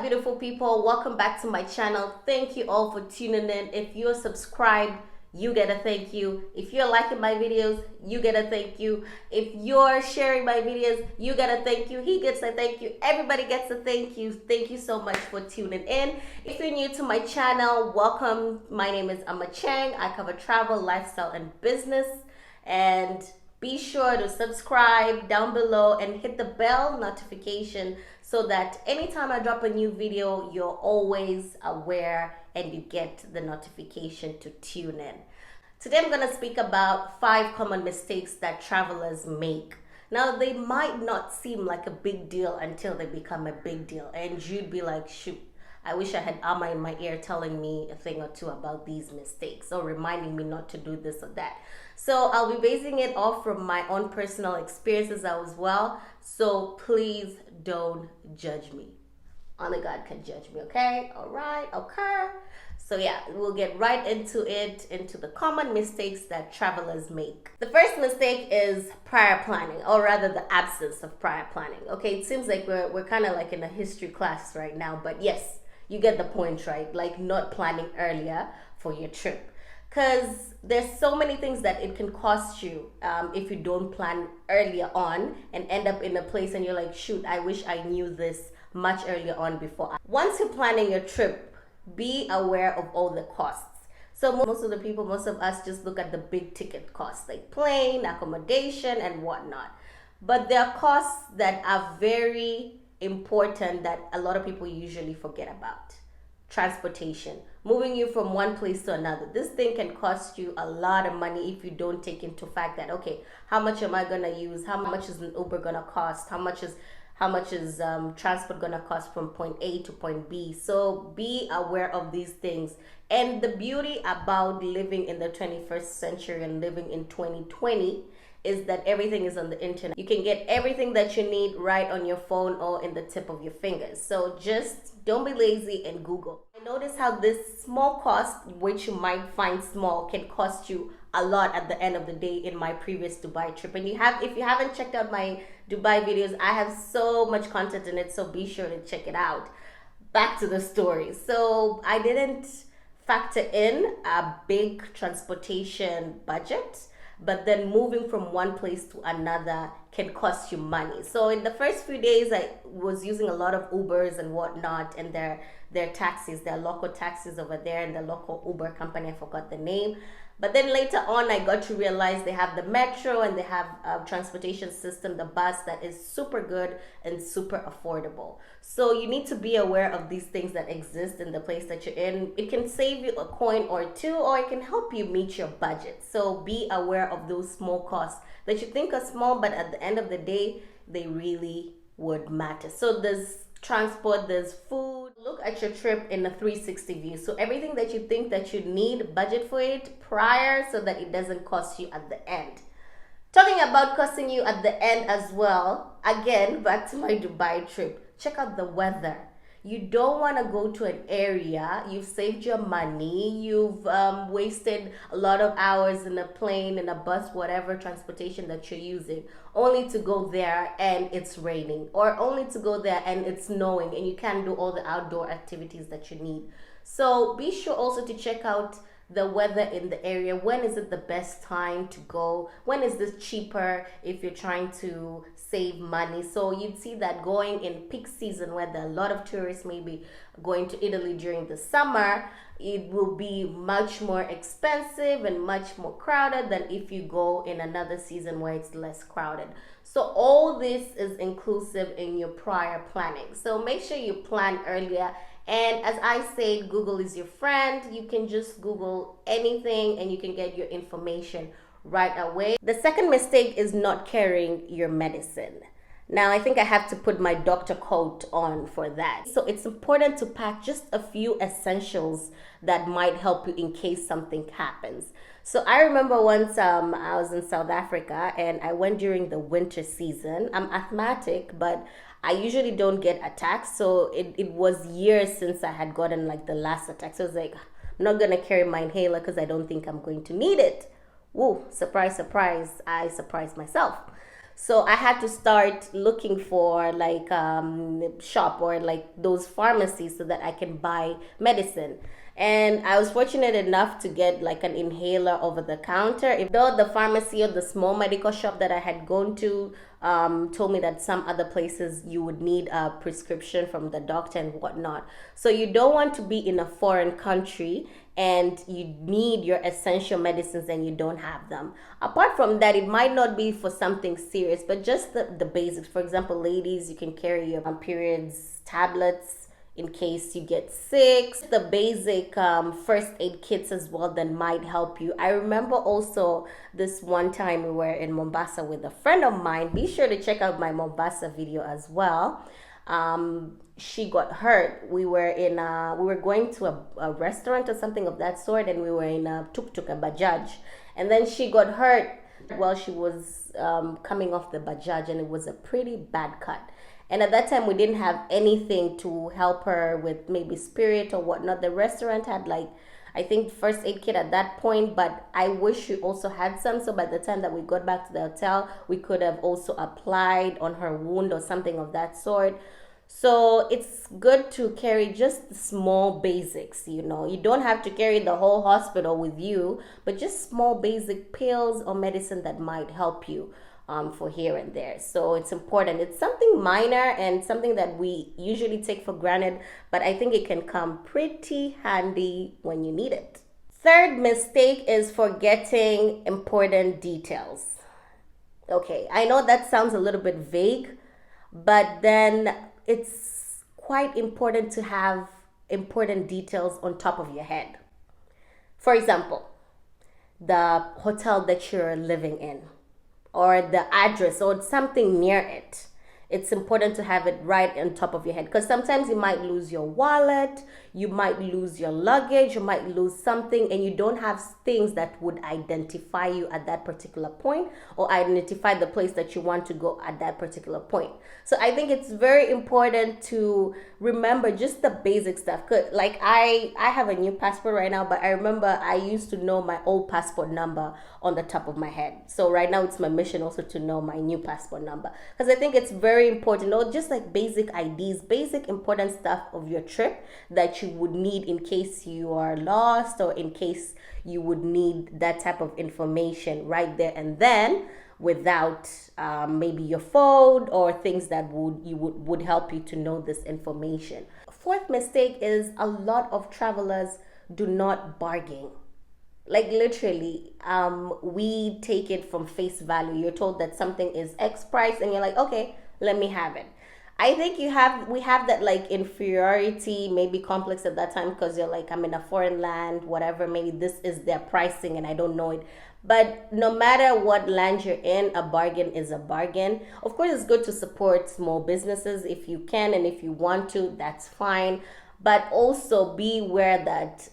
beautiful people. Welcome back to my channel. Thank you all for tuning in. If you're subscribed, you get a thank you. If you're liking my videos, you get a thank you. If you're sharing my videos, you get a thank you. He gets a thank you. Everybody gets a thank you. Thank you so much for tuning in. If you're new to my channel, welcome. My name is Amma Chang. I cover travel, lifestyle, and business. And be sure to subscribe down below and hit the bell notification so that anytime I drop a new video, you're always aware and you get the notification to tune in. Today I'm going to speak about 5 common mistakes that travelers make. Now, they might not seem like a big deal until they become a big deal, and you'd be like, shoot, I wish I had Amma in my ear telling me a thing or two about these mistakes or reminding me not to do this or that. So I'll be basing it off from my own personal experiences as well. So please don't judge me. Only God can judge me, okay? All right, okay. So yeah, we'll get right into it, into the common mistakes that travelers make. The first mistake is prior planning, or rather the absence of prior planning. Okay, it seems like we're kind of like in a history class right now, but yes, you get the point, right? Like not planning earlier for your trip. Because there's so many things that it can cost you if you don't plan earlier on and end up in a place and you're like, shoot, I wish I knew this much earlier on before. Once you're planning your trip, be aware of all the costs. So most of the people, most of us just look at the big ticket costs like plane, accommodation, and whatnot. But there are costs that are very important that a lot of people usually forget about. Transportation, moving you from one place to another. This thing can cost you a lot of money if you don't take into fact that, okay, how much am I gonna use? How much is an Uber gonna cost? How much is transport gonna cost from point A to point B? So be aware of these things. And the beauty about living in the 21st century and living in 2020 is that everything is on the internet. You can get everything that you need right on your phone or in the tip of your fingers. So just don't be lazy and Google. I notice how this small cost, which you might find small, can cost you a lot at the end of the day in my previous Dubai trip. And if you haven't checked out my Dubai videos, I have so much content in it, so be sure to check it out. Back to the story. So I didn't factor in a big transportation budget, but then moving from one place to another can cost you money. So in the first few days, I was using a lot of Ubers and whatnot, and their taxis, their local taxis over there, and the local Uber company, I forgot the name. But then later on, I got to realize they have the metro and they have a transportation system, the bus, that is super good and super affordable. So you need to be aware of these things that exist in the place that you're in. It can save you a coin or two, or it can help you meet your budget. So be aware of those small costs that you think are small, but at the end of the day, they really would matter. So there's transport, there's food. Look at your trip in a 360 view. So everything that you think that you need, budget for it prior so that it doesn't cost you at the end. Talking about costing you at the end as well, again, back to my Dubai trip, check out the weather. You don't want to go to an area, you've saved your money, you've wasted a lot of hours in a plane, in a bus, whatever transportation that you're using, only to go there and it's raining, or only to go there and it's snowing and you can't do all the outdoor activities that you need. So be sure also to check out the weather in the area. When is it the best time to go? When is this cheaper if you're trying to save money? So you'd see that going in peak season where there are a lot of tourists maybe going to Italy during the summer, it will be much more expensive and much more crowded than if you go in another season where it's less crowded. So all this is inclusive in your prior planning. So make sure you plan earlier. And as I say, Google is your friend. You can just Google anything and you can get your information right away. The second mistake is not carrying your medicine. Now, I think I have to put my doctor coat on for that. So it's important to pack just a few essentials that might help you in case something happens. So I remember once I was in South Africa and I went during the winter season. I'm asthmatic, but I usually don't get attacks. So it was years since I had gotten like the last attack. So I was like, I'm not going to carry my inhaler because I don't think I'm going to need it. Woo, surprise, surprise. I surprised myself. So I had to start looking for like shop or like those pharmacies so that I can buy medicine. And I was fortunate enough to get like an inhaler over the counter. If though the pharmacy or the small medical shop that I had gone to told me that some other places you would need a prescription from the doctor and whatnot. So you don't want to be in a foreign country and you need your essential medicines and you don't have them. Apart from that, it might not be for something serious, but just the basics. For example, ladies, you can carry your periods tablets in case you get sick. The basic first aid kits as well that might help you. I remember also this one time we were in Mombasa with a friend of mine. Be sure to check out my Mombasa video as well. She got hurt. We were going to a restaurant or something of that sort, and we were in a tuk-tuk, a bajaj, and then she got hurt while she was coming off the bajaj, and it was a pretty bad cut. And at that time, we didn't have anything to help her with maybe spirit or whatnot. The restaurant had like, I think, first aid kit at that point, but I wish we also had some. So by the time that we got back to the hotel, we could have also applied on her wound or something of that sort. So it's good to carry just small basics, you know. You don't have to carry the whole hospital with you, but just small basic pills or medicine that might help you for here and there. So it's important. It's something minor and something that we usually take for granted, but I think it can come pretty handy when you need it. Third mistake is forgetting important details. Okay, I know that sounds a little bit vague, but then it's quite important to have important details on top of your head. For example, the hotel that you're living in, or the address, or something near it. It's important to have it right on top of your head, because sometimes you might lose your wallet, you might lose your luggage, you might lose something, and you don't have things that would identify you at that particular point or identify the place that you want to go at that particular point. So I think it's very important to remember just the basic stuff. Like I have a new passport right now, but I remember I used to know my old passport number on the top of my head. So right now it's my mission also to know my new passport number, because I think it's very important, or just like basic IDs, basic important stuff of your trip that you would need in case you are lost, or in case you would need that type of information right there and then, without maybe your phone or things that would help you to know this information. Fourth mistake is a lot of travelers do not bargain. Like literally, we take it from face value. You're told that something is X price and you're like, okay, let me have it. I think we have that like inferiority, maybe complex at that time, because you're like, I'm in a foreign land, whatever, maybe this is their pricing and I don't know it. But no matter what land you're in, a bargain is a bargain. Of course, it's good to support small businesses if you can, and if you want to, that's fine. But also be aware that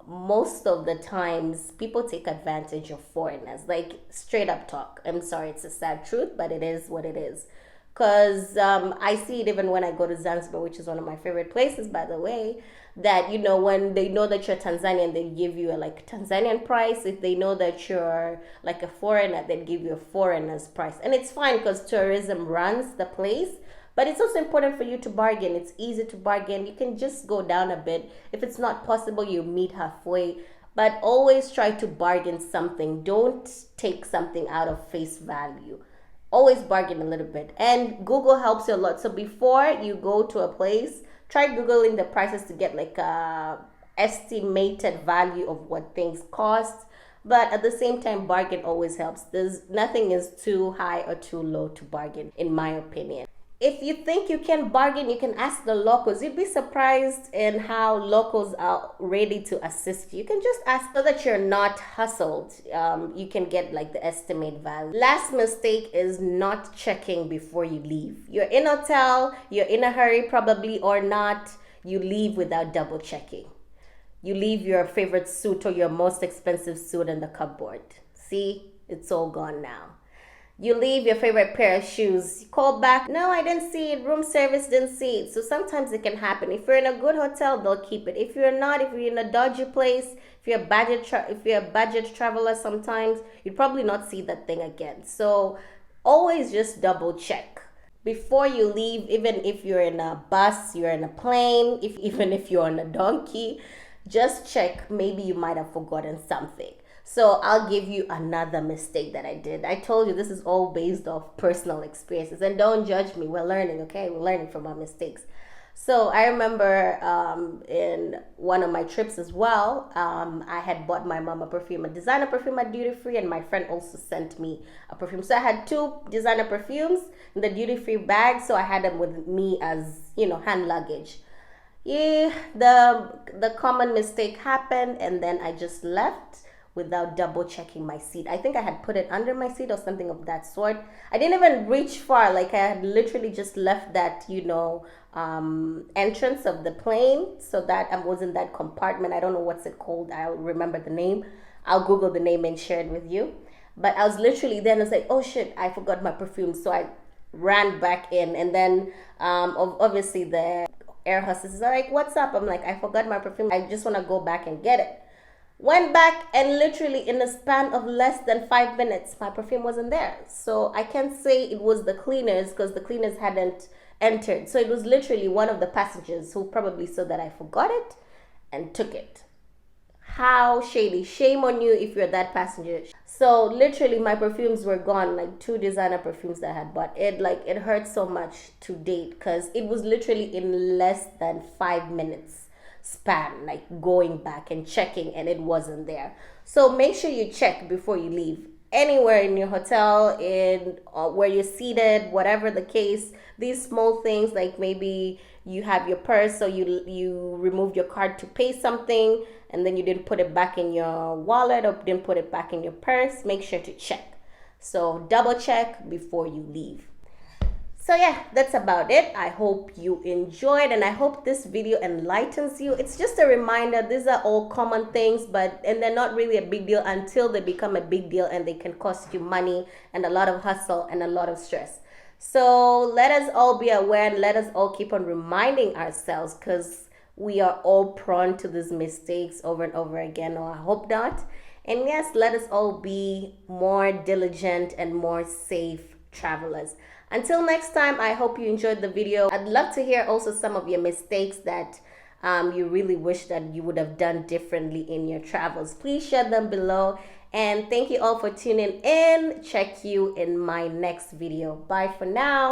most of the times people take advantage of foreigners. Like straight up talk. I'm sorry, it's a sad truth, but it is what it is. Because I see it even when I go to Zanzibar, which is one of my favorite places, by the way, that, you know, when they know that you're Tanzanian, they give you a like Tanzanian price. If they know that you're like a foreigner, they give you a foreigner's price. And it's fine because tourism runs the place. But it's also important for you to bargain. It's easy to bargain. You can just go down a bit. If it's not possible, you meet halfway. But always try to bargain something. Don't take something out of face value. Always bargain a little bit. And Google helps you a lot. So before you go to a place, try Googling the prices to get like a estimated value of what things cost. But at the same time, bargain always helps. Nothing is too high or too low to bargain, in my opinion. If you think you can bargain, you can ask the locals. You'd be surprised in how locals are ready to assist you. You can just ask so that you're not hustled. You can get like the estimate value. Last mistake is not checking before you leave. You're in a hotel, you're in a hurry probably or not, you leave without double checking. You leave your favorite suit or your most expensive suit in the cupboard. See, it's all gone now. You leave your favorite pair of shoes. You call back, no, I didn't see it. Room service didn't see it. So sometimes it can happen. If you're in a good hotel, they'll keep it. If you're not, if you're in a dodgy place, if you're a budget traveler, sometimes you'd probably not see that thing again. So always just double check before you leave. Even if you're in a bus, you're in a plane, even if you're on a donkey, just check. Maybe you might have forgotten something. So I'll give you another mistake that I did. I told you this is all based off personal experiences, and don't judge me. We're learning, okay? We're learning from our mistakes. So I remember in one of my trips as well, I had bought my mom a perfume, a designer perfume at duty free, and my friend also sent me a perfume. So I had two designer perfumes in the duty free bag, so I had them with me as, hand luggage. Yeah, the common mistake happened, and then I just left without double checking my seat. I think I had put it under my seat or something of that sort. I didn't even reach far. Like, I had literally just left that, entrance of the plane, so that I was in that compartment. I don't know what's it called. I'll remember the name. I'll Google the name and share it with you. But I was literally then, I was like, oh shit, I forgot my perfume. So I ran back in, and then obviously the air hostess is like, what's up? I'm like, I forgot my perfume. I just want to go back and get it. Went back, and literally in a span of less than 5 minutes, my perfume wasn't there. So I can't say it was the cleaners, because the cleaners hadn't entered. So it was literally one of the passengers who probably saw that I forgot it and took it. How shady. Shame on you if you're that passenger. So literally my perfumes were gone, like two designer perfumes that I had bought. It hurt so much to date, because it was literally in less than 5 minutes span, like going back and checking, and it wasn't there. So make sure you check before you leave. Anywhere in your hotel, in where you're seated, whatever the case, these small things, like maybe you have your purse, so you removed your card to pay something, and then you didn't put it back in your wallet or didn't put it back in your purse. Make sure to check. So double check before you leave. So yeah, that's about it. I hope you enjoyed, and I hope this video enlightens you. It's just a reminder, these are all common things, and they're not really a big deal until they become a big deal, and they can cost you money and a lot of hustle and a lot of stress. So let us all be aware, and let us all keep on reminding ourselves, because we are all prone to these mistakes over and over again, or I hope not. And yes, let us all be more diligent and more safe travelers. Until next time, I hope you enjoyed the video. I'd love to hear also some of your mistakes that you really wish that you would have done differently in your travels. Please share them below. And thank you all for tuning in. Check you in my next video. Bye for now.